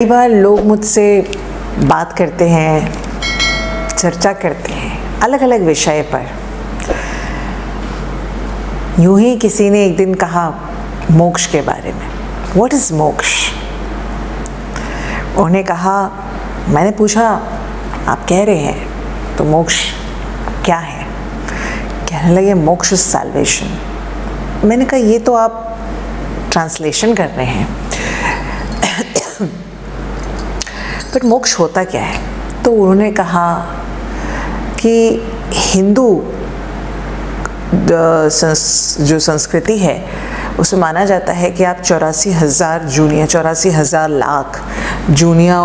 कई बार लोग मुझसे बात करते हैं, चर्चा करते हैं अलग अलग विषय पर। यूं ही किसी ने एक दिन कहा मोक्ष के बारे में, व्हाट इज़ मोक्ष। उन्होंने कहा, मैंने पूछा आप कह रहे हैं तो मोक्ष क्या है। कहने लगे मोक्ष इज सैल्वेशन। मैंने कहा ये तो आप ट्रांसलेशन कर रहे हैं, बट मोक्ष होता क्या है। तो उन्होंने कहा कि हिंदू जो संस्कृति है उसमें माना जाता है कि आप 84,000 लाख जूनिया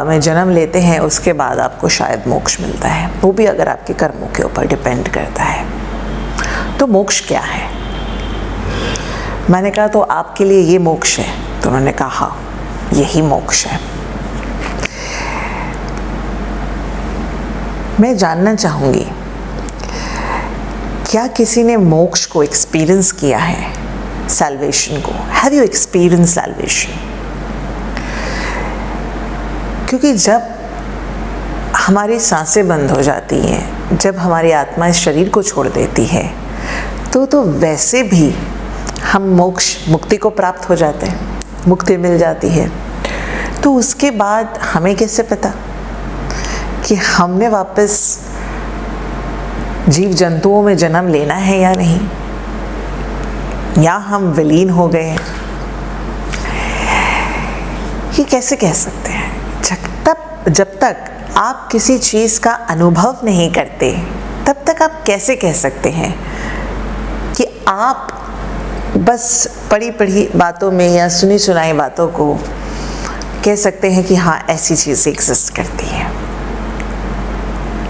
में जन्म लेते हैं, उसके बाद आपको शायद मोक्ष मिलता है, वो भी अगर आपके कर्मों के ऊपर डिपेंड करता है। तो मोक्ष क्या है। मैंने कहा तो आपके लिए ये मोक्ष है। तो उन्होंने कहा यही मोक्ष है। मैं जानना चाहूँगी क्या किसी ने मोक्ष को एक्सपीरियंस किया है, सैल्वेशन को। Have you experience salvation. क्योंकि जब हमारी सांसें बंद हो जाती हैं, जब हमारी आत्मा इस शरीर को छोड़ देती है, तो वैसे भी हम मोक्ष मुक्ति को प्राप्त हो जाते हैं, मुक्ति मिल जाती है। तो उसके बाद हमें कैसे पता कि हमने वापस जीव जंतुओं में जन्म लेना है या नहीं, या हम विलीन हो गए हैं। ये कैसे कह सकते हैं। जब तक आप किसी चीज़ का अनुभव नहीं करते, तब तक आप कैसे कह सकते हैं कि आप बस पढ़ी बातों में या सुनी सुनाई बातों को कह सकते हैं कि हाँ ऐसी चीज़ एग्जिस्ट करती है।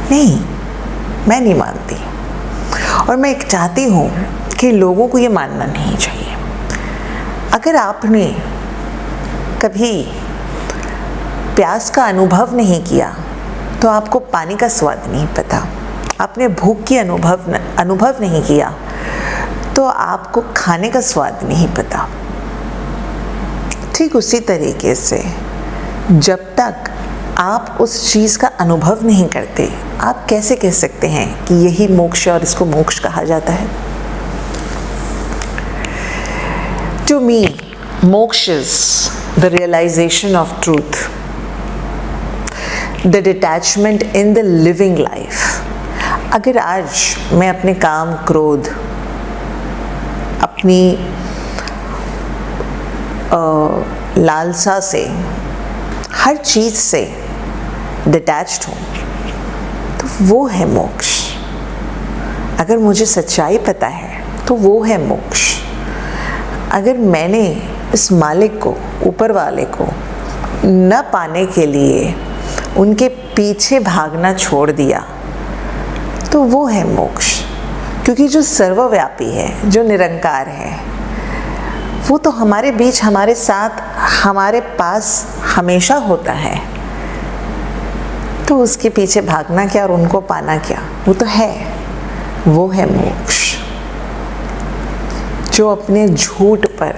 नहीं, मैं नहीं मानती, और मैं चाहती हूँ कि लोगों को ये मानना नहीं चाहिए। अगर आपने कभी प्यास का अनुभव नहीं किया तो आपको पानी का स्वाद नहीं पता। आपने भूख की अनुभव नहीं किया तो आपको खाने का स्वाद नहीं पता। ठीक उसी तरीके से जब तक आप उस चीज़ का अनुभव नहीं करते, आप कैसे कह सकते हैं कि यही मोक्ष है और इसको मोक्ष कहा जाता है। To me moksha is the realisation of truth, the detachment in the living life. अगर आज मैं अपने काम, क्रोध, अपनी लालसा से, हर चीज़ से डिटैच्ड हूँ, तो वो है मोक्ष। अगर मुझे सच्चाई पता है तो वो है मोक्ष। अगर मैंने इस मालिक को, ऊपर वाले को न पाने के लिए उनके पीछे भागना छोड़ दिया, तो वो है मोक्ष। क्योंकि जो सर्वव्यापी है, जो निरंकार है, वो तो हमारे बीच, हमारे साथ, हमारे पास हमेशा होता है। तो उसके पीछे भागना क्या और उनको पाना क्या, वो तो है, वो है मोक्ष। जो अपने झूठ पर,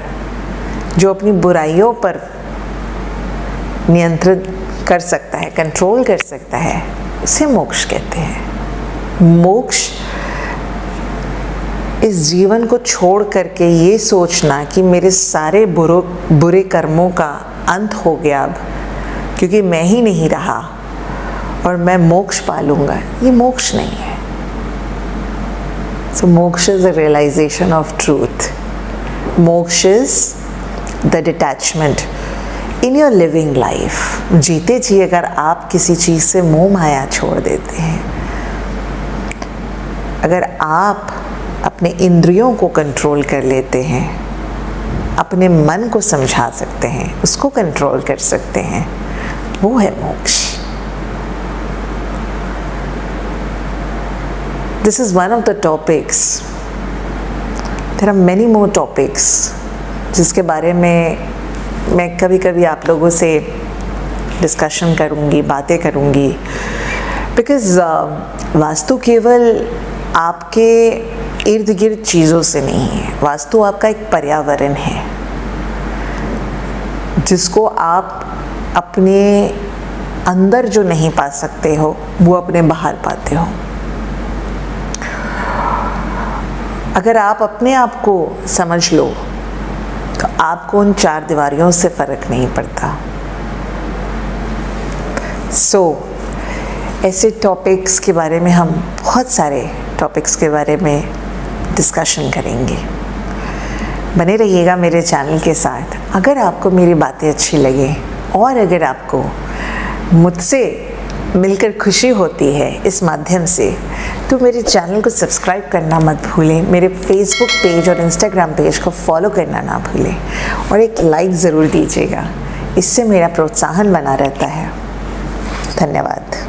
जो अपनी बुराइयों पर नियंत्रित कर सकता है, कंट्रोल कर सकता है, उसे मोक्ष कहते हैं। मोक्ष इस जीवन को छोड़ करके ये सोचना कि मेरे सारे बुरे कर्मों का अंत हो गया अब, क्योंकि मैं ही नहीं रहा और मैं मोक्ष पा लूँगा, ये मोक्ष नहीं है। So moksha is the realisation of truth. Moksha is the detachment in your living life. जीते जी अगर आप किसी चीज़ से मोह माया छोड़ देते हैं, अगर आप अपने इंद्रियों को कंट्रोल कर लेते हैं, अपने मन को समझा सकते हैं, उसको कंट्रोल कर सकते हैं, वो है मोक्ष। This is one of the topics. There are many more topics जिसके बारे में मैं कभी कभी आप लोगों से डिस्कशन करूँगी, बातें करूँगी। बिकॉज़ वास्तु केवल आपके इर्द गिर्द चीज़ों से नहीं है। वास्तु आपका एक पर्यावरण है जिसको आप अपने अंदर जो नहीं पा सकते हो वो अपने बाहर पाते हो। अगर आप अपने आप को समझ लो तो आपको उन 4 दीवारियों से फ़र्क नहीं पड़ता। ऐसे टॉपिक्स के बारे में हम बहुत सारे टॉपिक्स के बारे में डिस्कशन करेंगे। बने रहिएगा मेरे चैनल के साथ। अगर आपको मेरी बातें अच्छी लगे और अगर आपको मुझसे मिलकर खुशी होती है इस माध्यम से, तो मेरे चैनल को सब्सक्राइब करना मत भूलें। मेरे फेसबुक पेज और इंस्टाग्राम पेज को फॉलो करना ना भूलें और एक लाइक ज़रूर दीजिएगा। इससे मेरा प्रोत्साहन बना रहता है। धन्यवाद।